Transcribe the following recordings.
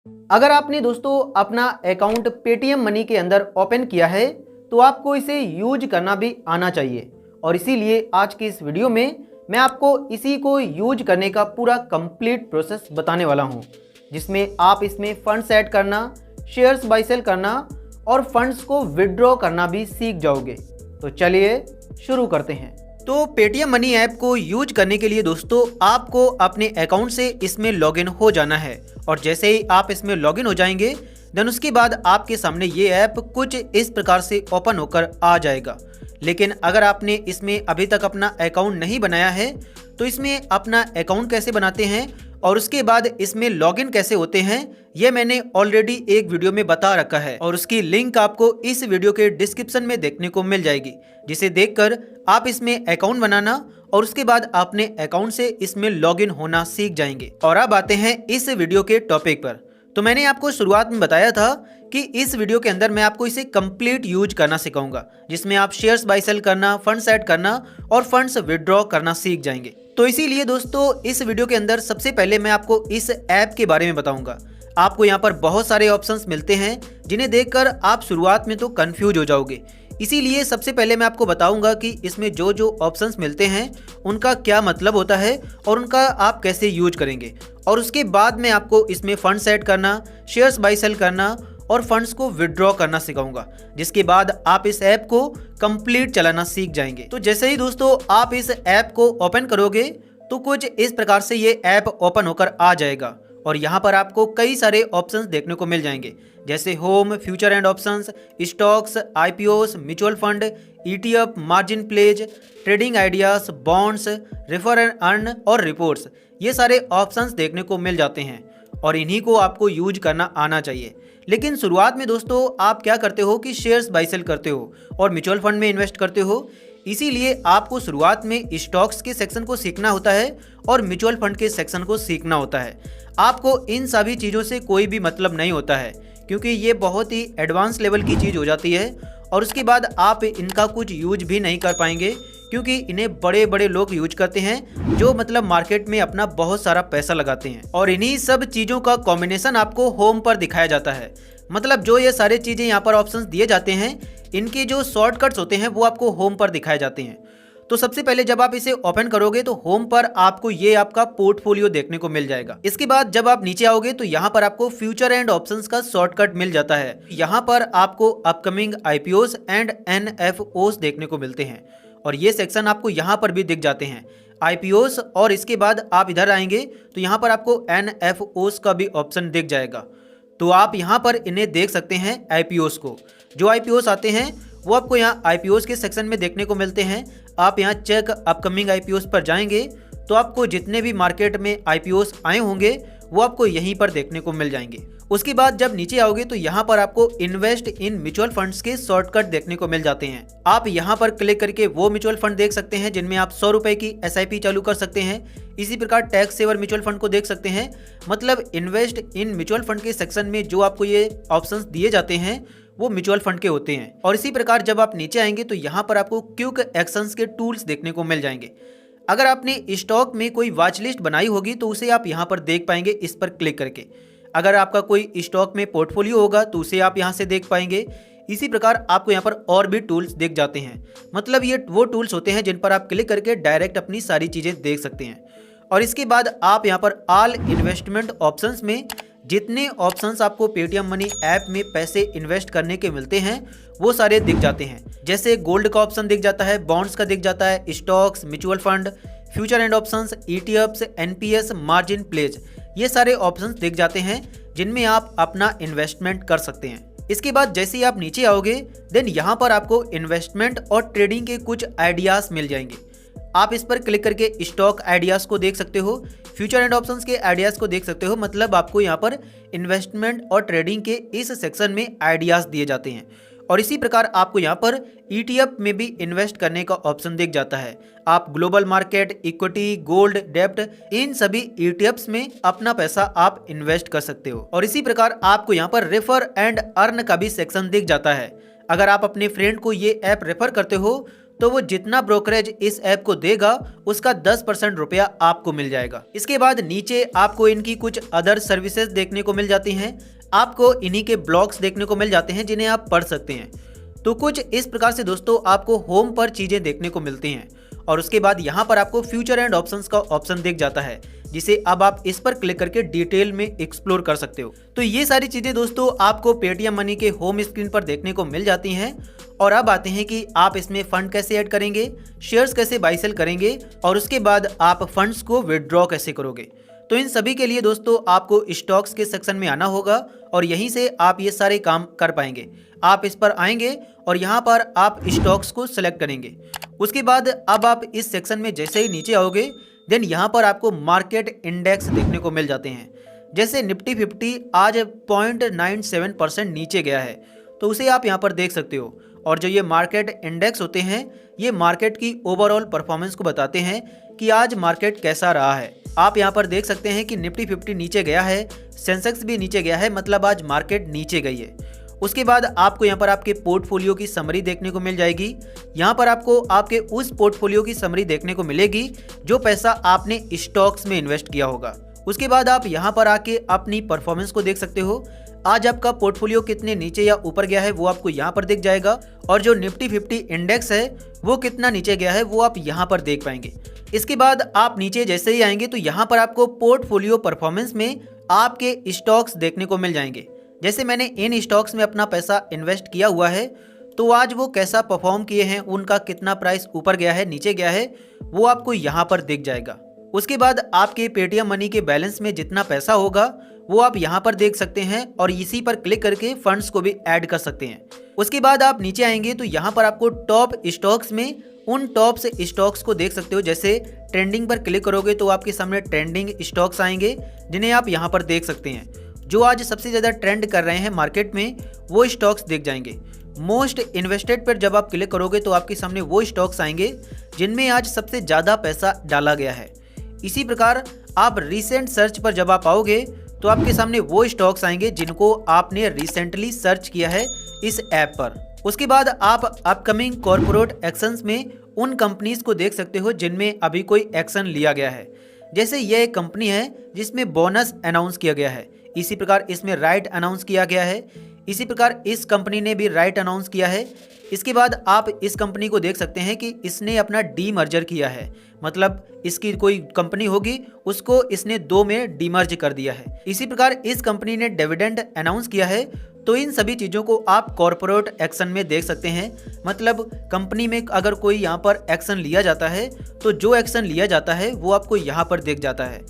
अगर आपने दोस्तों अपना अकाउंट पेटीएम मनी के अंदर ओपन किया है तो आपको इसे यूज करना भी आना चाहिए। और इसीलिए आज की इस वीडियो में मैं आपको इसी को यूज करने का पूरा कंप्लीट प्रोसेस बताने वाला हूं, जिसमें आप इसमें फंड्स ऐड करना, शेयर्स बाय सेल करना और फंड्स को विड्रॉ करना भी सीख जाओगे। तो चलिए शुरू करते हैं। तो पेटीएम मनी ऐप को यूज करने के लिए दोस्तों आपको अपने अकाउंट से इसमें लॉगिन हो जाना है। और जैसे ही आप इसमें लॉगिन हो जाएंगे देन उसके बाद आपके सामने ये ऐप कुछ इस प्रकार से ओपन होकर आ जाएगा। लेकिन अगर आपने इसमें अभी तक अपना अकाउंट नहीं बनाया है तो इसमें अपना अकाउंट कैसे बनाते हैं और उसके बाद इसमें लॉगिन कैसे होते हैं ये मैंने ऑलरेडी एक वीडियो में बता रखा है और उसकी लिंक आपको इस वीडियो के डिस्क्रिप्शन में देखने को मिल जाएगी, जिसे देखकर आप इसमें अकाउंट बनाना और उसके बाद अपने अकाउंट से इसमें लॉगिन होना सीख जाएंगे। और अब आते हैं इस वीडियो के टॉपिक पर। तो मैंने आपको शुरुआत में बताया था कि इस वीडियो के अंदर मैं आपको इसे कंप्लीट यूज करना सिखाऊंगा, जिसमें आप शेयर्स बाय सेल करना, फंड्स ऐड करना और फंड्स विड्रॉ करना सीख जाएंगे। तो इसीलिए दोस्तों इस वीडियो के अंदर सबसे पहले मैं आपको इस ऐप के बारे में बताऊंगा। आपको यहाँ पर बहुत सारे ऑप्शंस मिलते हैं जिन्हें देखकर आप शुरुआत में तो कंफ्यूज हो जाओगे। इसीलिए सबसे पहले मैं आपको बताऊंगा कि इसमें जो जो ऑप्शंस मिलते हैं उनका क्या मतलब होता है और उनका आप कैसे यूज करेंगे। और उसके बाद मैं आपको इसमें फंड्स ऐड करना, शेयर्स बाय सेल करना और फंड्स को विड्रॉ करना सिखाऊंगा, जिसके बाद आप इस ऐप को कंप्लीट चलाना सीख जाएंगे। तो जैसे ही दोस्तों आप इस ऐप को ओपन करोगे तो कुछ इस प्रकार से ये ऐप ओपन होकर आ जाएगा और यहाँ पर आपको कई सारे ऑप्शंस देखने को मिल जाएंगे, जैसे home, future and options, stocks, IPOs, mutual fund, ETF, margin pledge, trading ideas, bonds, refer and earn और रिपोर्ट्स। ये सारे ऑप्शंस देखने को मिल जाते हैं और इन्हीं को आपको यूज करना आना चाहिए। लेकिन शुरुआत में दोस्तों आप क्या करते हो कि शेयर्स बाय सेल करते हो और म्यूचुअल फंड में इन्वेस्ट करते हो, इसीलिए आपको शुरुआत में स्टॉक्स के सेक्शन को सीखना होता है और म्यूचुअल फंड के सेक्शन को सीखना होता है। आपको इन सभी चीज़ों से कोई भी मतलब नहीं होता है, क्योंकि ये बहुत ही एडवांस लेवल की चीज़ हो जाती है और उसके बाद आप इनका कुछ यूज भी नहीं कर पाएंगे, क्योंकि इन्हें बड़े बड़े लोग यूज करते हैं जो मतलब मार्केट में अपना बहुत सारा पैसा लगाते हैं। और इन्हीं सब चीज़ों का कॉम्बिनेशन आपको होम पर दिखाया जाता है। मतलब जो ये सारी चीज़ें यहाँ पर ऑप्शंस दिए जाते हैं इनके जो शॉर्टकट्स होते हैं वो आपको होम पर दिखाए जाते हैं। तो सबसे पहले जब आप इसे ओपन करोगे तो होम पर आपको ये आपका पोर्टफोलियो देखने को मिल जाएगा। इसके बाद जब आप नीचे आओगे तो यहाँ पर आपको फ्यूचर एंड ऑप्शंस का शॉर्टकट मिल जाता है। यहाँ पर आपको अपकमिंग आईपीओस एंड एनएफओस देखने को मिलते हैं और ये सेक्शन आपको यहाँ पर भी दिख जाते हैं, आईपीओस। और इसके बाद आप इधर आएंगे तो यहाँ पर आपको एनएफओस का भी ऑप्शन दिख जाएगा। तो आप यहाँ पर इन्हें देख सकते हैं आईपीओस को। जो आईपीओस आते हैं वो आपको यहाँ आईपीओस के सेक्शन में देखने को मिलते हैं। आप यहाँ चेक अपकमिंग आईपीओस पर जाएंगे तो आपको जितने भी मार्केट में आईपीओस आए होंगे वो आपको यहीं पर देखने को मिल जाएंगे। उसके बाद जब नीचे आओगे तो यहाँ पर आपको इन्वेस्ट इन म्यूचुअल फंड्स के शॉर्टकट देखने को मिल जाते हैं। आप यहाँ पर क्लिक करके वो म्यूचुअल फंड देख सकते हैं जिनमें आप 100 रुपए की एसआईपी चालू कर सकते हैं। इसी प्रकार टैक्स सेवर म्यूचुअल फंड को देख सकते हैं। मतलब इन्वेस्ट इन म्यूचुअल फंड के सेक्शन में जो आपको ये ऑप्शंस दिए जाते हैं वो म्यूचुअल फंड के होते हैं। और इसी प्रकार जब आप नीचे आएंगे तो यहाँ पर आपको क्विक एक्शंस के टूल्स देखने को मिल जाएंगे। अगर आपने स्टॉक में कोई वॉच लिस्ट बनाई होगी तो उसे आप यहाँ पर देख पाएंगे इस पर क्लिक करके। अगर आपका कोई स्टॉक में पोर्टफोलियो होगा तो उसे आप यहाँ से देख पाएंगे। इसी प्रकार आपको यहाँ पर और भी टूल्स दिख जाते हैं। मतलब ये वो टूल्स होते हैं जिन पर आप क्लिक करके डायरेक्ट अपनी सारी चीज़ें देख सकते हैं। और इसके बाद आप यहाँ पर ऑल इन्वेस्टमेंट ऑप्शंस में जितने ऑप्शंस आपको पेटीएम मनी ऐप में पैसे इन्वेस्ट करने के मिलते हैं वो सारे दिख जाते हैं। जैसे गोल्ड का ऑप्शन दिख जाता है, बॉन्ड्स का दिख जाता है, stocks, mutual fund, future and options, ETFs, NPS, margin pledge, ये सारे ऑप्शंस दिख जाते हैं जिनमें आप अपना इन्वेस्टमेंट कर सकते हैं। इसके बाद जैसे ही आप नीचे आओगे देन यहाँ पर आपको इन्वेस्टमेंट और ट्रेडिंग के कुछ आइडियाज मिल जाएंगे। आप इस पर क्लिक करके स्टॉक आइडियाज़ को देख सकते हो, फ्यूचर एंड ऑप्शंस के आइडियाज़ को देख सकते हो। मतलब आपको यहाँ पर इन्वेस्टमेंट और ट्रेडिंग के इस सेक्शन में आइडियाज़ दिए जाते हैं। और इसी प्रकार आपको यहाँ पर ईटीएफ में भी इन्वेस्ट करने का ऑप्शन दिख जाता है। आप ग्लोबल मार्केट, इक्विटी, गोल्ड, डेब्ट, इन सभी ईटीएफ्स में अपना पैसा आप इन्वेस्ट कर सकते हो। और इसी प्रकार आपको यहाँ पर रेफर एंड अर्न का भी सेक्शन दिख जाता है। अगर आप अपने फ्रेंड को ये ऐप रेफर करते हो तो वो जितना ब्रोकरेज इस ऐप को देगा उसका 10% रुपया आपको मिल जाएगा। इसके बाद नीचे आपको इनकी कुछ अदर सर्विसेज देखने को मिल जाती हैं। आपको इन्हीं के ब्लॉग्स देखने को मिल जाते हैं जिन्हें आप पढ़ सकते हैं। तो कुछ इस प्रकार से दोस्तों आपको होम पर चीज़ें देखने को मिलती हैं और उसके बाद यहाँ पर आपको फ्यूचर एंड ऑप्शंस का ऑप्शन दिख जाता है, जिसे अब आप इस पर क्लिक करके डिटेल में एक्सप्लोर कर सकते हो। तो ये सारी चीज़ें दोस्तों आपको पेटीएम मनी के होम स्क्रीन पर देखने को मिल जाती हैं। और अब आते हैं कि आप इसमें फंड कैसे ऐड करेंगे, शेयर्स कैसे बाई सेल करेंगे और उसके बाद आप फंड्स को विड्रॉ कैसे करोगे। तो इन सभी के लिए दोस्तों आपको स्टॉक्स के सेक्शन में आना होगा और यहीं से आप ये सारे काम कर पाएंगे। आप इस पर आएंगे और यहाँ पर आप स्टॉक्स को सिलेक्ट करेंगे। उसके बाद अब आप इस सेक्शन में जैसे ही नीचे आओगे देन यहाँ पर आपको मार्केट इंडेक्स देखने को मिल जाते हैं। जैसे निफ्टी 50 आज 0.97% नीचे गया है, तो उसे आप यहाँ पर देख सकते हो। और जो ये मार्केट इंडेक्स होते हैं ये मार्केट की ओवरऑल परफॉर्मेंस को बताते हैं कि आज मार्केट कैसा रहा है। आप यहाँ पर देख सकते हैं कि निफ्टी 50 नीचे गया है, सेंसेक्स भी नीचे गया है, मतलब आज मार्केट नीचे गई है। उसके बाद आपको यहाँ पर आपके पोर्टफोलियो की समरी देखने को मिल जाएगी। यहाँ पर आपको आपके उस पोर्टफोलियो की समरी देखने को मिलेगी जो पैसा आपने स्टॉक्स में इन्वेस्ट किया होगा। उसके बाद आप यहाँ पर आके अपनी परफॉर्मेंस को देख सकते हो। आज आपका पोर्टफोलियो कितने नीचे या ऊपर गया है वो आपको यहाँ पर दिख जाएगा और जो निफ्टी 50 इंडेक्स है वो कितना नीचे गया है वो आप यहाँ पर देख पाएंगे। इसके बाद आप नीचे जैसे ही आएंगे तो यहाँ पर आपको पोर्टफोलियो परफॉर्मेंस में आपके स्टॉक्स देखने को मिल जाएंगे। जैसे मैंने इन स्टॉक्स में अपना पैसा इन्वेस्ट किया हुआ है तो आज वो कैसा परफॉर्म किए हैं, उनका कितना प्राइस ऊपर गया है नीचे गया है वो आपको यहाँ पर दिख जाएगा। उसके बाद आपके पेटीएम मनी के बैलेंस में जितना पैसा होगा वो आप यहाँ पर देख सकते हैं और इसी पर क्लिक करके फंड्स को भी ऐड कर सकते हैं। उसके बाद आप नीचे आएंगे तो यहाँ पर आपको टॉप स्टॉक्स में उन टॉप से स्टॉक्स को देख सकते हो। जैसे ट्रेंडिंग पर क्लिक करोगे तो आपके सामने ट्रेंडिंग स्टॉक्स आएंगे जिन्हें आप यहाँ पर देख सकते हैं। जो आज सबसे ज़्यादा ट्रेंड कर रहे हैं मार्केट में वो स्टॉक्स दिख जाएंगे। मोस्ट इन्वेस्टेड पर जब आप क्लिक करोगे तो आपके सामने वो स्टॉक्स आएंगे जिनमें आज सबसे ज़्यादा पैसा डाला गया है। इसी प्रकार आप रिसेंट सर्च पर जब आप आओगे तो आपके सामने वो स्टॉक्स आएंगे जिनको आपने रिसेंटली सर्च किया है इस ऐप पर। उसके बाद आप अपकमिंग कॉर्पोरेट एक्शंस में उन कंपनीज को देख सकते हो जिनमें अभी कोई एक्शन लिया गया है। जैसे ये एक कंपनी है जिसमें बोनस अनाउंस किया गया है, इसी प्रकार इसमें राइट अनाउंस किया गया है, इसी प्रकार इस कंपनी ने भी राइट अनाउंस किया है। इसके बाद आप इस कंपनी को देख सकते हैं कि इसने अपना डीमर्जर किया है, मतलब इसकी कोई कंपनी होगी उसको इसने दो में डीमर्ज कर दिया है। इसी प्रकार इस कंपनी ने डिविडेंड अनाउंस किया है। तो इन सभी चीज़ों को आप कॉर्पोरेट एक्शन में देख सकते हैं, मतलब कंपनी में अगर कोई यहाँ पर एक्शन लिया जाता है तो जो एक्शन लिया जाता है वो आपको यहाँ पर दिख जाता है।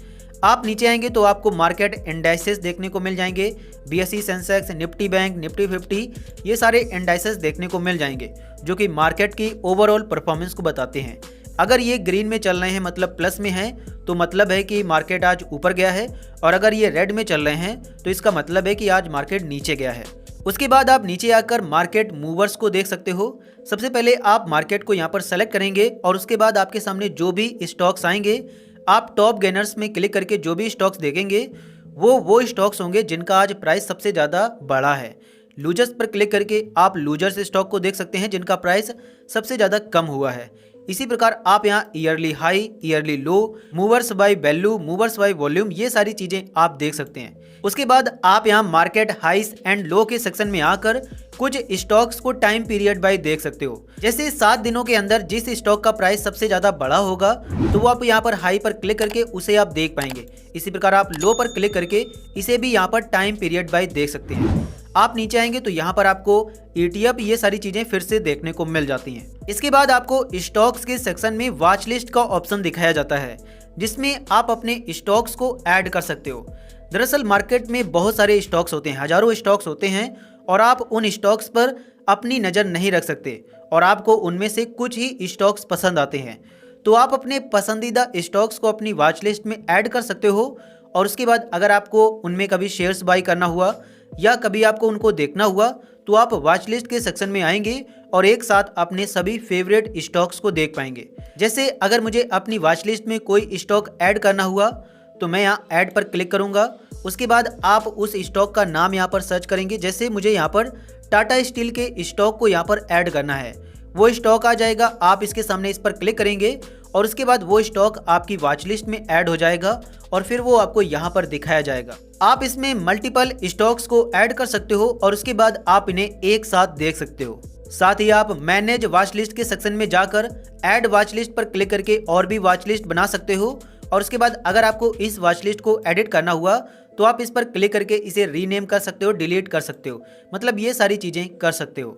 आप नीचे आएंगे तो आपको मार्केट इंडाइसेस देखने को मिल जाएंगे। BSE, Sensex, Nifty bank, Nifty 50 ये सारे इंडाइसेस देखने को मिल जाएंगे जो कि मार्केट की ओवरऑल परफॉर्मेंस को बताते हैं। अगर ये ग्रीन में चल रहे हैं मतलब प्लस में है तो मतलब है कि मार्केट आज ऊपर गया है, और अगर ये रेड में चल रहे हैं तो इसका मतलब है कि आज मार्केट नीचे गया है। उसके बाद आप नीचे आकर मार्केट मूवर्स को देख सकते हो। सबसे पहले आप मार्केट को यहाँ पर सेलेक्ट करेंगे और उसके बाद आपके सामने जो भी स्टॉक्स आएंगे आप टॉप गेनर्स में क्लिक करके जो भी स्टॉक्स देखेंगे वो स्टॉक्स होंगे जिनका आज प्राइस सबसे ज़्यादा बढ़ा है। लूजर्स पर क्लिक करके आप लूजर्स स्टॉक को देख सकते हैं जिनका प्राइस सबसे ज़्यादा कम हुआ है। इसी प्रकार आप यहाँ yearly high, yearly low, movers by value, movers by volume ये सारी चीज़ें आप देख सकते हैं। उसके बाद आप यहाँ मार्केट हाइस एंड लो के सेक्शन में आकर कुछ स्टॉक्स को टाइम पीरियड बाय देख सकते हो। जैसे 7 दिनों के अंदर जिस स्टॉक का प्राइस सबसे ज़्यादा बढ़ा होगा तो वो आप यहाँ पर हाई पर क्लिक करके उसे आप देख पाएंगे। इसी प्रकार आप लो पर क्लिक करके इसे भी यहाँ पर टाइम पीरियड बाय देख सकते हैं। आप नीचे आएंगे तो यहाँ पर आपको ETF ये सारी चीज़ें फिर से देखने को मिल जाती हैं। इसके बाद आपको स्टॉक्स के सेक्शन में वॉच लिस्ट का ऑप्शन दिखाया जाता है जिसमें आप अपने स्टॉक्स को ऐड कर सकते हो। दरअसल मार्केट में बहुत सारे स्टॉक्स होते हैं, हजारों स्टॉक्स होते हैं और आप उन स्टॉक्स पर अपनी नज़र नहीं रख सकते और आपको उनमें से कुछ ही स्टॉक्स पसंद आते हैं। तो आप अपने पसंदीदा स्टॉक्स को अपनी वॉच लिस्ट में ऐड कर सकते हो और उसके बाद अगर आपको उनमें कभी शेयर्स बाई करना हुआ या कभी आपको उनको देखना हुआ तो आप वॉच लिस्ट के सेक्शन में आएंगे और एक साथ अपने सभी फेवरेट स्टॉक्स को देख पाएंगे। जैसे अगर मुझे अपनी वॉच लिस्ट में कोई स्टॉक ऐड करना हुआ तो मैं यहाँ ऐड पर क्लिक करूँगा। उसके बाद आप उस स्टॉक का नाम यहाँ पर सर्च करेंगे। जैसे मुझे यहाँ पर टाटा स्टील के स्टॉक को यहाँ पर ऐड करना है, वो स्टॉक आ जाएगा। आप इसके सामने इस पर क्लिक करेंगे और उसके बाद वो स्टॉक आपकी वॉच लिस्ट में ऐड हो जाएगा और फिर वो आपको यहाँ पर दिखाया जाएगा। आप इसमें मल्टीपल स्टॉक्स को ऐड कर सकते हो और उसके बाद आप इन्हें एक साथ देख सकते हो। साथ ही आप मैनेज वॉच लिस्ट के सेक्शन में जाकर ऐड वॉच लिस्ट पर क्लिक करके और भी वॉच लिस्ट बना सकते हो और उसके बाद अगर आपको इस वॉच लिस्ट को एडिट करना हुआ तो आप इस पर क्लिक करके इसे रीनेम कर सकते हो, डिलीट कर सकते हो, मतलब ये सारी चीज़ें कर सकते हो।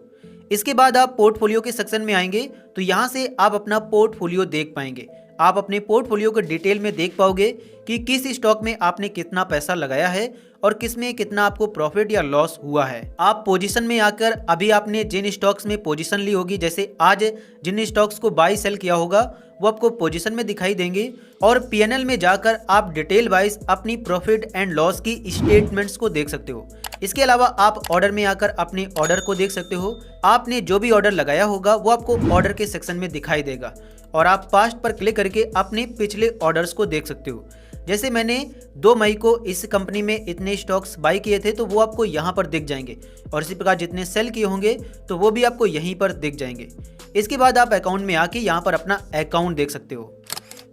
इसके बाद आप पोर्टफोलियो के सेक्शन में आएंगे तो यहाँ से आप अपना पोर्टफोलियो देख पाएंगे। आप अपने पोर्टफोलियो को डिटेल में देख पाओगे कि किस स्टॉक में आपने कितना पैसा लगाया है और किस में कितना आपको प्रॉफिट या लॉस हुआ है। आप पोजीशन में आकर अभी आपने जिन स्टॉक्स में पोजीशन ली होगी, जैसे आज जिन स्टॉक्स को बाई सेल किया होगा वो आपको पोजीशन में दिखाई देंगे और पीएनएल में जाकर आप डिटेल वाइज अपनी प्रॉफिट एंड लॉस की स्टेटमेंट्स को देख सकते हो। इसके अलावा आप ऑर्डर में आकर अपने ऑर्डर को देख सकते हो। आपने जो भी ऑर्डर लगाया होगा वो आपको ऑर्डर के सेक्शन में दिखाई देगा और आप पास्ट पर क्लिक करके अपने पिछले ऑर्डर्स को देख सकते हो। जैसे मैंने 2 मई को इस कंपनी में इतने स्टॉक्स बाई किए थे तो वो आपको यहाँ पर दिख जाएंगे और इसी प्रकार जितने सेल किए होंगे तो वो भी आपको यहीं पर दिख जाएंगे। इसके बाद आप अकाउंट में आके यहाँ पर अपना अकाउंट देख सकते हो।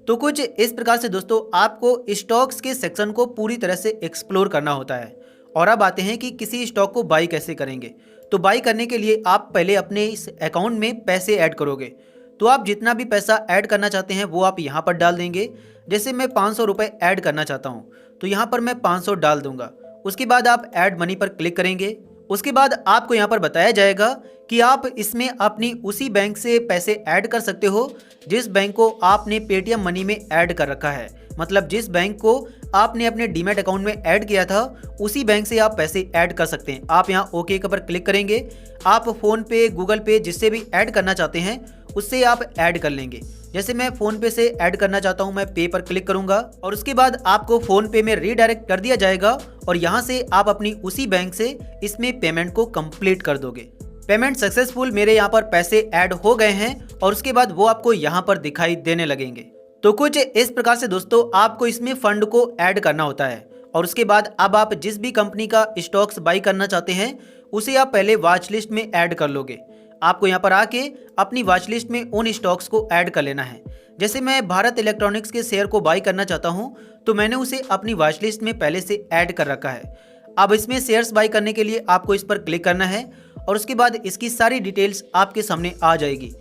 तो कुछ इस प्रकार से दोस्तों आपको स्टॉक्स के सेक्शन को पूरी तरह से एक्सप्लोर करना होता है। और अब आते हैं कि किसी स्टॉक को बाई कैसे करेंगे। तो बाई करने के लिए आप पहले अपने इस अकाउंट में पैसे ऐड करोगे। तो आप जितना भी पैसा ऐड करना चाहते हैं वो आप यहाँ पर डाल देंगे। जैसे मैं 500 रुपये ऐड करना चाहता हूँ तो यहाँ पर मैं 500 डाल दूंगा। उसके बाद आप ऐड मनी पर क्लिक करेंगे। उसके बाद आपको यहाँ पर बताया जाएगा कि आप इसमें अपनी उसी बैंक से पैसे ऐड कर सकते हो जिस बैंक को आपने पेटीएम मनी में ऐड कर रखा है। मतलब जिस बैंक को आपने अपने डीमैट अकाउंट में ऐड किया था उसी बैंक से आप पैसे ऐड कर सकते हैं। आप यहाँ ओके पर क्लिक करेंगे। आप फ़ोन पे, गूगल पे, जिससे भी ऐड करना चाहते हैं उससे आप ऐड कर लेंगे। जैसे मैं फ़ोन पे से ऐड करना चाहता हूँ, मैं पे पर क्लिक करूँगा और उसके बाद आपको फ़ोन पे में रीडायरेक्ट कर दिया जाएगा और यहाँ से आप अपनी उसी बैंक से इसमें पेमेंट को कंप्लीट कर दोगे। पेमेंट सक्सेसफुल, मेरे यहाँ पर पैसे ऐड हो गए हैं और उसके बाद वो आपको यहाँ पर दिखाई देने लगेंगे। तो कुछ इस प्रकार से दोस्तों आपको इसमें फंड को ऐड करना होता है और उसके बाद अब आप जिस भी कंपनी का स्टॉक्स बाई करना चाहते हैं उसे आप पहले वॉच लिस्ट में ऐड कर लोगे। आपको यहाँ पर आके अपनी वॉच लिस्ट में उन स्टॉक्स को ऐड कर लेना है। जैसे मैं भारत इलेक्ट्रॉनिक्स के शेयर को बाई करना चाहता हूँ तो मैंने उसे अपनी वॉच लिस्ट में पहले से ऐड कर रखा है। अब इसमें शेयर्स बाई करने के लिए आपको इस पर क्लिक करना है और उसके बाद इसकी सारी डिटेल्स आपके सामने आ जाएगी।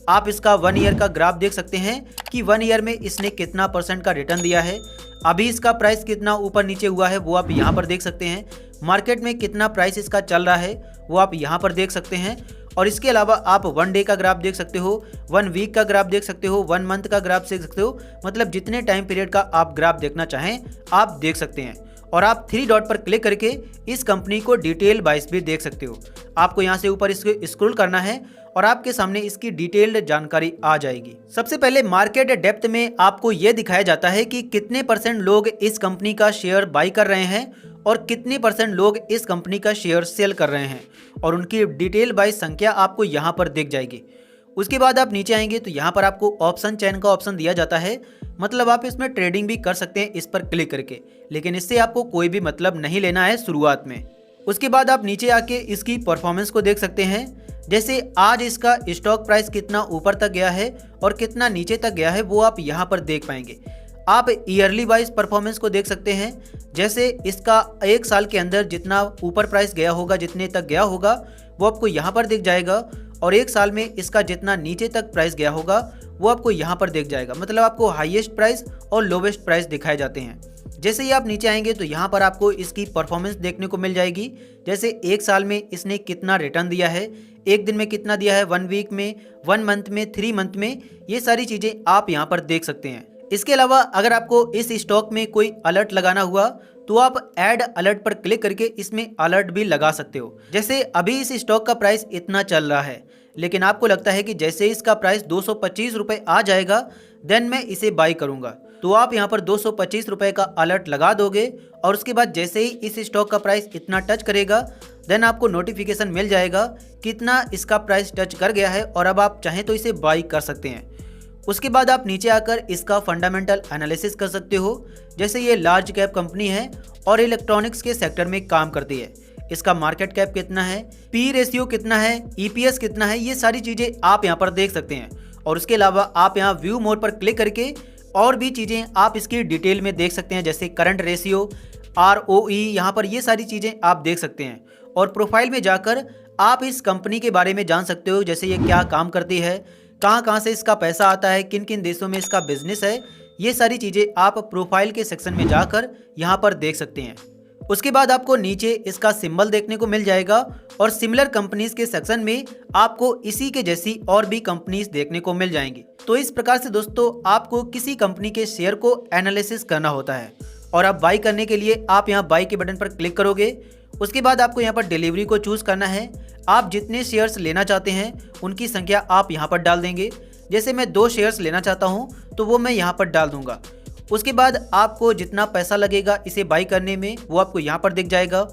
आप इसका 1 ईयर का ग्राफ देख सकते हैं कि 1 ईयर में इसने कितना % का रिटर्न दिया है। अभी इसका प्राइस कितना ऊपर नीचे हुआ है वो आप यहाँ पर देख सकते हैं। मार्केट में कितना प्राइस इसका चल रहा है वो आप यहाँ पर देख सकते हैं। और इसके अलावा आप 1 डे का ग्राफ देख सकते हो, 1 वीक का ग्राफ देख सकते हो, 1 मंथ का ग्राफ देख सकते हो। मतलब जितने टाइम पीरियड का आप ग्राफ देखना चाहें आप देख सकते हैं। और आप 3 डॉट पर क्लिक करके इस कंपनी को डिटेल वाइज भी देख सकते हो। आपको यहाँ से ऊपर इसको स्क्रॉल करना है और आपके सामने इसकी डिटेल्ड जानकारी आ जाएगी। सबसे पहले मार्केट डेप्थ में आपको यह दिखाया जाता है कि कितने % लोग इस कंपनी का शेयर बाई कर रहे हैं और कितने % लोग इस कंपनी का शेयर सेल कर रहे हैं और उनकी डिटेल वाइज संख्या आपको यहाँ पर दिख जाएगी। उसके बाद आप नीचे आएंगे तो यहाँ पर आपको ऑप्शन चेन का ऑप्शन दिया जाता है। मतलब आप इसमें ट्रेडिंग भी कर सकते हैं इस पर क्लिक करके, लेकिन इससे आपको कोई भी मतलब नहीं लेना है शुरुआत में। उसके बाद आप नीचे आके इसकी परफॉर्मेंस को देख सकते हैं। जैसे आज इसका स्टॉक प्राइस कितना ऊपर तक गया है और कितना नीचे तक गया है वो आप यहाँ पर देख पाएंगे। आप ईयरली वाइज परफॉर्मेंस को देख सकते हैं। जैसे इसका 1 साल के अंदर जितना ऊपर प्राइस गया होगा, जितने तक गया होगा वो आपको यहाँ पर दिख जाएगा और 1 साल में इसका जितना नीचे तक प्राइस गया होगा वो आपको यहाँ पर दिख जाएगा। मतलब आपको हाईएस्ट प्राइस और लोवेस्ट प्राइस दिखाए जाते हैं। जैसे ही आप नीचे आएंगे तो यहाँ पर आपको इसकी परफॉर्मेंस देखने को मिल जाएगी। जैसे 1 साल में इसने कितना रिटर्न दिया है, 1 दिन में कितना दिया है, 1 वीक में, 1 मंथ में, 3 मंथ में, ये सारी चीज़ें आप यहाँ पर देख सकते हैं। इसके अलावा अगर आपको इस स्टॉक में कोई अलर्ट लगाना हुआ तो आप ऐड अलर्ट पर क्लिक करके इसमें अलर्ट भी लगा सकते हो। जैसे अभी इस स्टॉक का प्राइस इतना चल रहा है, लेकिन आपको लगता है कि जैसे इसका प्राइस 225 रुपये आ जाएगा देन मैं इसे बाई करूंगा, तो आप यहाँ पर 225 रुपये का अलर्ट लगा दोगे और उसके बाद जैसे ही इस स्टॉक का प्राइस इतना टच करेगा देन आपको नोटिफिकेशन मिल जाएगा कितना इसका प्राइस टच कर गया है और अब आप चाहें तो इसे बाई कर सकते हैं। उसके बाद आप नीचे आकर इसका फंडामेंटल एनालिसिस कर सकते हो। जैसे ये लार्ज कैप कंपनी है और इलेक्ट्रॉनिक्स के सेक्टर में काम करती है। इसका मार्केट कैप कितना है, पी रेशियो कितना है, ईपीएस कितना है, ये सारी चीज़ें आप यहाँ पर देख सकते हैं। और उसके अलावा आप यहाँ व्यू मोड पर क्लिक करके और भी चीज़ें आप इसकी डिटेल में देख सकते हैं, जैसे करंट रेशियो, ROE, यहाँ पर ये सारी चीज़ें आप देख सकते हैं। और प्रोफाइल में जाकर आप इस कंपनी के बारे में जान सकते हो, जैसे ये क्या काम करती है, कहाँ कहाँ से इसका पैसा आता है, किन किन देशों में इसका बिजनेस है, ये सारी चीज़ें आप प्रोफाइल के सेक्शन में जाकर यहाँ पर देख सकते हैं। उसके बाद आपको नीचे इसका सिंबल देखने को मिल जाएगा और सिमिलर कंपनीज के सेक्शन में आपको इसी के जैसी और भी कंपनीज देखने को मिल जाएंगी। तो इस प्रकार से दोस्तों आपको किसी कंपनी के शेयर को एनालिसिस करना होता है। और आप बाई करने के लिए आप यहाँ बाई के बटन पर क्लिक करोगे। उसके बाद आपको यहाँ पर डिलीवरी को चूज़ करना है। आप जितने शेयर्स लेना चाहते हैं उनकी संख्या आप यहाँ पर डाल देंगे। जैसे मैं 2 शेयर्स लेना चाहता हूँ तो वो मैं यहाँ पर डाल दूंगा। उसके बाद आपको जितना पैसा लगेगा इसे बाई करने में वो आपको यहाँ पर दिख जाएगा।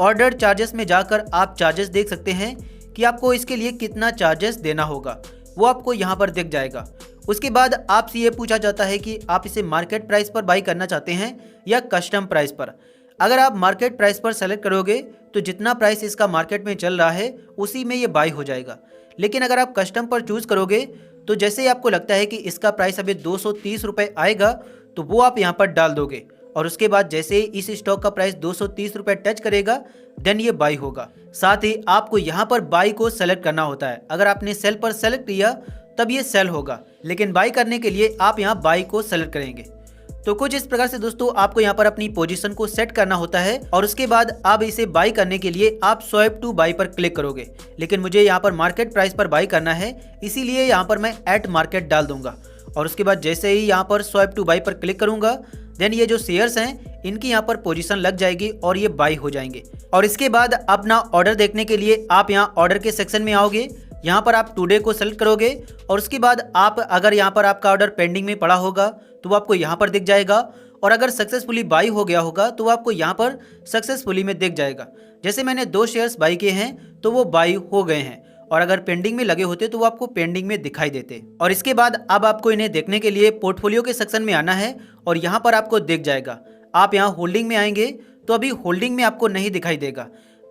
ऑर्डर चार्जेस में जाकर आप चार्जेस देख सकते हैं कि आपको इसके लिए कितना चार्जेस देना होगा, वो आपको यहाँ पर दिख जाएगा। उसके बाद आपसे ये पूछा जाता है कि आप इसे मार्केट प्राइस पर बाई करना चाहते हैं या कस्टम प्राइस पर। अगर आप मार्केट प्राइस पर सेलेक्ट करोगे तो जितना प्राइस इसका मार्केट में चल रहा है उसी में ये बाई हो जाएगा। लेकिन अगर आप कस्टम पर चूज़ करोगे तो जैसे ही आपको लगता है कि इसका प्राइस अभी 230 रुपये आएगा तो वो आप यहाँ पर डाल दोगे। और उसके बाद जैसे ही इस स्टॉक का प्राइस 230 रुपये टच करेगा देन ये बाई होगा। साथ ही आपको यहाँ पर बाई को सेलेक्ट करना होता है। अगर आपने सेल पर सेलेक्ट किया तब ये सेल होगा, लेकिन बाई करने के लिए आप यहाँ बाई को सेलेक्ट करेंगे। तो कुछ इस प्रकार से दोस्तों आपको यहाँ पर अपनी पोजीशन को सेट करना होता है। और उसके बाद अब इसे बाई करने के लिए आप स्वाइप टू बाई पर क्लिक करोगे। लेकिन मुझे यहाँ पर मार्केट प्राइस पर बाई करना है, इसीलिए यहाँ पर मैं एट मार्केट डाल दूंगा। और उसके बाद जैसे ही यहाँ पर स्वाइप टू बाई पर क्लिक करूंगा देन ये जो शेयर्स हैं इनकी यहाँ पर पोजीशन लग जाएगी और ये बाई हो जाएंगे। और इसके बाद अपना ऑर्डर देखने के लिए आप यहाँ ऑर्डर के सेक्शन में आओगे। यहाँ पर आप टुडे को सेलेक्ट करोगे और उसके बाद आप अगर यहाँ पर आपका ऑर्डर पेंडिंग में पड़ा होगा तो वो आपको यहाँ पर दिख जाएगा। और अगर सक्सेसफुली बाई हो गया होगा तो वो आपको यहाँ पर सक्सेसफुली में दिख जाएगा। जैसे मैंने 2 शेयर्स बाई किए हैं तो वो बाई हो गए हैं, और अगर पेंडिंग में लगे होते तो वो आपको पेंडिंग में दिखाई देते। और इसके बाद अब आपको इन्हें देखने के लिए पोर्टफोलियो के सेक्शन में आना है और यहाँ पर आपको दिख जाएगा। आप यहाँ होल्डिंग में आएंगे तो अभी होल्डिंग में आपको नहीं दिखाई देगा,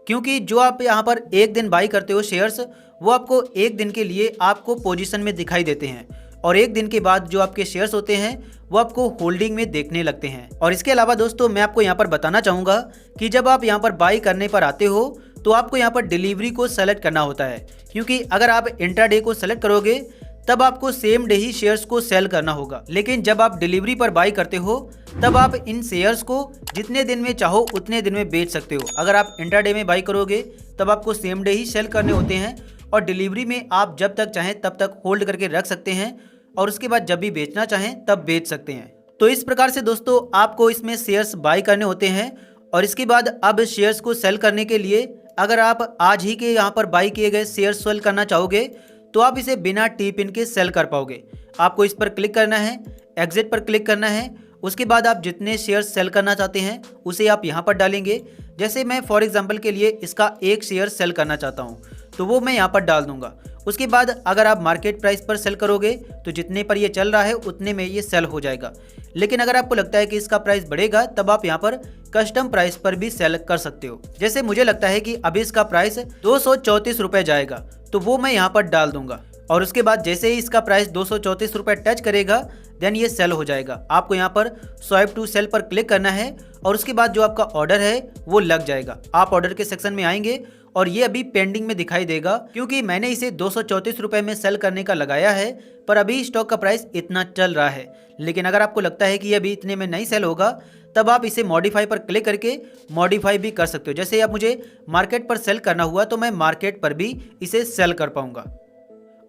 क्योंकि जो आप यहाँ पर एक दिन बाई करते हो शेयर्स वो आपको एक दिन के लिए आपको पोजीशन में दिखाई देते हैं, और एक दिन के बाद जो आपके शेयर्स होते हैं वो आपको होल्डिंग में देखने लगते हैं। और इसके अलावा दोस्तों मैं आपको यहाँ पर बताना चाहूँगा कि जब आप यहाँ पर बाई करने पर आते हो तो आपको यहाँ पर डिलीवरी को सेलेक्ट करना होता है, क्योंकि अगर आप इंट्राडे को सेलेक्ट करोगे तब आपको सेम डे ही शेयर्स को सेल करना होगा। लेकिन जब आप डिलीवरी पर बाई करते हो तब आप इन शेयर्स को जितने दिन में चाहो उतने दिन में बेच सकते हो। अगर आप इंट्राडे में बाई करोगे तब आपको सेम डे ही सेल करने होते हैं, और डिलीवरी में आप जब तक चाहें तब तक होल्ड करके रख सकते हैं, और उसके बाद जब भी बेचना चाहें तब बेच सकते हैं। तो इस प्रकार से दोस्तों आपको इसमें शेयर्स बाई करने होते हैं। और इसके बाद अब शेयर्स को सेल करने के लिए अगर आप आज ही के यहाँ पर बाई किए गए शेयर्स सेल करना चाहोगे तो आप इसे बिना टी पिन के सेल कर पाओगे। आपको इस पर क्लिक करना है, एग्जिट पर क्लिक करना है। उसके बाद आप जितने शेयर्स सेल करना चाहते हैं उसे आप यहाँ पर डालेंगे। जैसे मैं फॉर एग्जांपल के लिए इसका 1 शेयर सेल करना चाहता हूँ तो वो मैं यहाँ पर डाल दूंगा। उसके बाद अगर आप मार्केट प्राइस पर सेल करोगे तो जितने पर ये चल रहा है उतने में ये सेल हो जाएगा। लेकिन अगर आपको लगता है कि इसका प्राइस बढ़ेगा तब आप यहाँ पर कस्टम प्राइस पर भी सेल कर सकते हो। जैसे मुझे लगता है कि अभी इसका प्राइस 234 रुपये जाएगा तो वो मैं यहाँ पर डाल दूंगा। और उसके बाद जैसे ही इसका प्राइस 234 रुपये टच करेगा देन ये सेल हो जाएगा। आपको यहाँ पर स्वाइप टू सेल पर क्लिक करना है और उसके बाद जो आपका ऑर्डर है वो लग जाएगा। आप ऑर्डर के सेक्शन में आएंगे और ये अभी पेंडिंग में दिखाई देगा, क्योंकि मैंने इसे 234 रुपये में सेल करने का लगाया है, पर अभी स्टॉक का प्राइस इतना चल रहा है। लेकिन अगर आपको लगता है कि ये अभी इतने में नहीं सेल होगा तब आप इसे मॉडिफाई पर क्लिक करके मॉडिफाई भी कर सकते हो। जैसे अब मुझे मार्केट पर सेल करना हुआ तो मैं मार्केट पर भी इसे सेल कर पाऊंगा।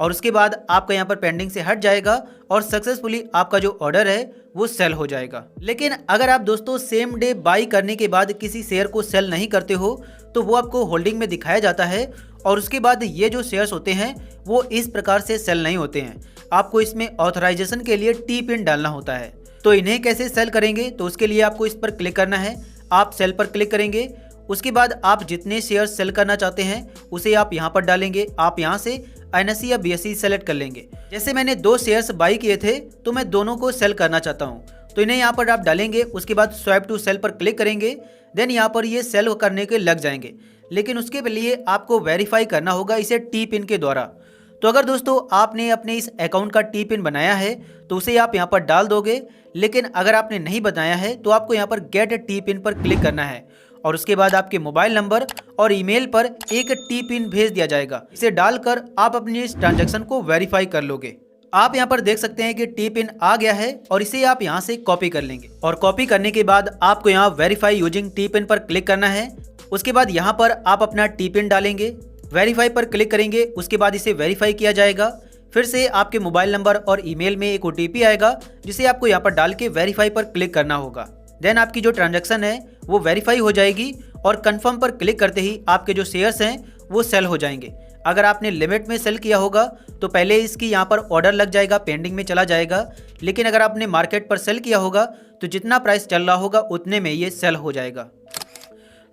और उसके बाद आपका यहाँ पर पेंडिंग से हट जाएगा और सक्सेसफुली आपका जो ऑर्डर है वो सेल हो जाएगा। लेकिन अगर आप दोस्तों सेम डे बाई करने के बाद किसी शेयर को सेल नहीं करते हो तो वो आपको होल्डिंग में दिखाया जाता है, और उसके बाद ये जो शेयर्स होते हैं वो इस प्रकार से सेल नहीं होते हैं। आपको इसमें ऑथराइजेशन के लिए टी पिन डालना होता है। तो इन्हें कैसे सेल करेंगे तो उसके लिए आपको इस पर क्लिक करना है। आप सेल पर क्लिक करेंगे, उसके बाद आप जितने शेयर सेल करना चाहते हैं उसे आप यहाँ पर डालेंगे। आप यहाँ से NSE या BSE सेलेक्ट कर लेंगे। जैसे मैंने 2 शेयर्स बाई किए थे तो मैं दोनों को सेल करना चाहता हूँ, तो इन्हें यहाँ पर आप डालेंगे, उसके बाद स्वाइप टू सेल पर क्लिक करेंगे, देन यहाँ पर ये सेल करने के लग जाएंगे। लेकिन उसके लिए आपको वेरीफाई करना होगा इसे टी पिन के द्वारा। तो अगर दोस्तों आपने अपने इस अकाउंट का टी पिन बनाया है तो उसे आप यहाँ पर डाल दोगे, लेकिन अगर आपने नहीं बनाया है तो आपको यहाँ पर गेट टी पिन पर क्लिक करना है और उसके बाद आपके मोबाइल नंबर और ईमेल पर एक टी पिन भेज दिया जाएगा। इसे डालकर आप अपनी इस ट्रांजैक्शन को वेरीफाई कर लोगे। आप यहाँ पर देख सकते हैं कि टी पिन आ गया है और इसे आप यहाँ से कॉपी कर लेंगे और कॉपी करने के बाद आपको यहाँ वेरीफाई यूजिंग टी पिन पर क्लिक करना है। उसके बाद यहाँ पर आप अपना टी पिन डालेंगे, वेरीफाई पर क्लिक करेंगे, उसके बाद इसे वेरीफाई किया जाएगा। फिर से आपके मोबाइल नंबर और ईमेल में एक ओटीपी आएगा जिसे आपको यहाँ पर डाल के वेरीफाई पर क्लिक करना होगा। देन आपकी जो ट्रांजैक्शन है वो वेरीफाई हो जाएगी और कंफर्म पर क्लिक करते ही आपके जो शेयर्स हैं वो सेल हो जाएंगे। अगर आपने लिमिट में सेल किया होगा तो पहले इसकी यहाँ पर ऑर्डर लग जाएगा, पेंडिंग में चला जाएगा। लेकिन अगर आपने मार्केट पर सेल किया होगा तो जितना प्राइस चल रहा होगा उतने में ये सेल हो जाएगा।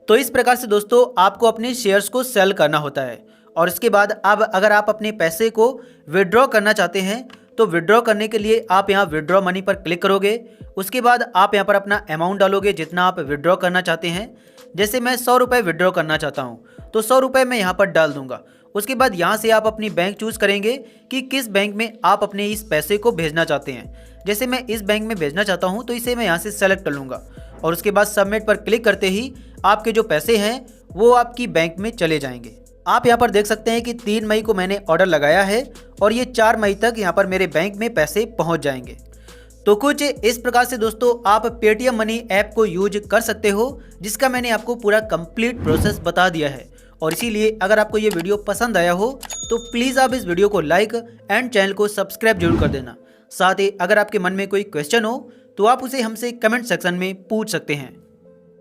तो इस प्रकार से दोस्तों आपको अपने शेयर्स को सेल करना होता है। और इसके बाद अब अगर आप अपने पैसे को विड्रॉ करना चाहते हैं तो विड्रॉ करने के लिए आप यहाँ विड्रॉ मनी पर क्लिक करोगे। उसके बाद आप यहाँ पर अपना अमाउंट डालोगे जितना आप विड्रॉ करना चाहते हैं। जैसे मैं 100 रुपये विड्रॉ करना चाहता हूँ तो 100 रुपये मैं यहाँ पर डाल दूंगा। उसके बाद यहाँ से आप अपनी बैंक चूज़ करेंगे कि किस बैंक में आप अपने इस पैसे को भेजना चाहते हैं। जैसे मैं इस बैंक में भेजना चाहता हूँ तो इसे मैं यहाँ से सेलेक्ट कर लूँगा और उसके बाद सबमिट पर क्लिक करते ही आपके जो पैसे हैं वो आपकी बैंक में चले जाएंगे। आप यहाँ पर देख सकते हैं कि 3 मई को मैंने ऑर्डर लगाया है और ये 4 मई तक यहाँ पर मेरे बैंक में पैसे पहुँच जाएंगे। तो कुछ इस प्रकार से दोस्तों आप पेटीएम मनी ऐप को यूज कर सकते हो, जिसका मैंने आपको पूरा कंप्लीट प्रोसेस बता दिया है। और इसीलिए अगर आपको ये वीडियो पसंद आया हो तो प्लीज़ आप इस वीडियो को लाइक एंड चैनल को सब्सक्राइब जरूर कर देना। साथ ही अगर आपके मन में कोई क्वेश्चन हो तो आप उसे हमसे कमेंट सेक्शन में पूछ सकते हैं।